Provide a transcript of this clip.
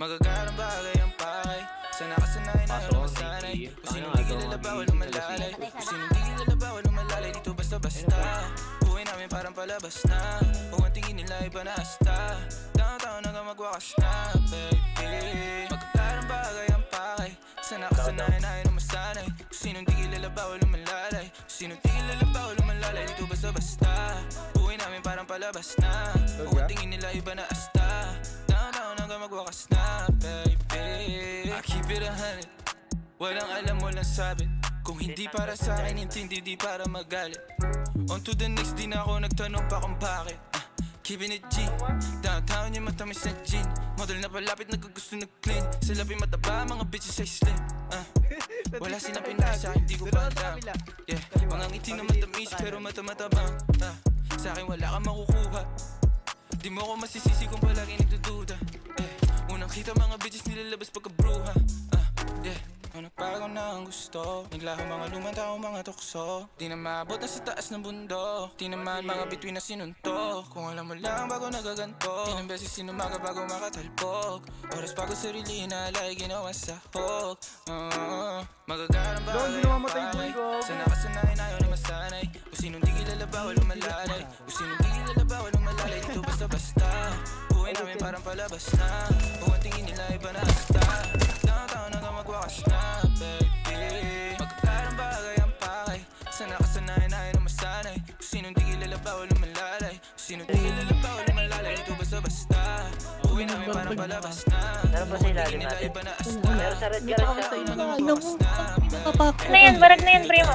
Magagarang bagay ang pakay. Sa nakasanayan na yun masanay. Kung sinong di kilala bawal lumalalay. Kung sinong di kilala bawal lumalalay. Dito basta-basta. Buhay namin parang palabas na. Kung ang tingin nila iba na hasta. Taon-taon hanggang magwakas na, baby. Magagarang bagay ang pakay. Sa nakasanayan na yun masanay. Kung sinong di kilala bawal lumalalay. Kung sinong di kilala bawal lumalalay. Dito basta-basta. Buhay namin parang palabas na. Kung ang tingin nila iba na hasta. Taon-taon hanggang magwakas na, baby. I keep it 100. Walang alam, walang sabi. Kung hindi para sa akin, intindi, di para magalit. On to the next, di na ako nagtanong pa kung bakit. Keeping it G. Downtown yung matamis na gin. Model na palapit, nagkagusto nag-clean. Sa labi mataba, mga bitches ay slim. Wala silang pinasa, hindi ko pa alam. Yeah, mga ngiti na matamis, pero mata-matabang. Sa akin wala kang makukuha. Di mo ako masisisi kung palagi nagdududa. Unang kita mga bitches nilalabas pagkabruha. Yeah, nagbago na ang gusto. Naglaho mga lumang tao, mga tukso. Di na maabot na sa taas ng bundok. Di naman mga bituin na sinuntok. Kung alam mo lang bago nagaganto. Ilang beses sinumaga bago makatalbog. Oras bago sarili inalay, ginawa sa hog. Magagarang bagay ang pakay. Sa nakasanayan ayaw na masanay. Kung sinong di kilala bawal lumalalay. Kung sinong di kilala bawal lumalalay. Dito basta-basta. Buhay namin parang palabas na. Kung ang tingin nila iba na hasta. Taon-taon hanggang magwakas na, baby. Magagarang bagay ang pakay. Sa nakasanayan ayaw na masanay. Kung sinong di kilala bawal lumalalay. Kung sinong di kilala bawal lumalalay. Dito basta-basta. Buhay namin parang palabas na. Kung ang tingin nila iba na hasta. Meron sa red garage. Taon-taon hanggang magwakas na, baby. Ano yan? Barag na yan, primo.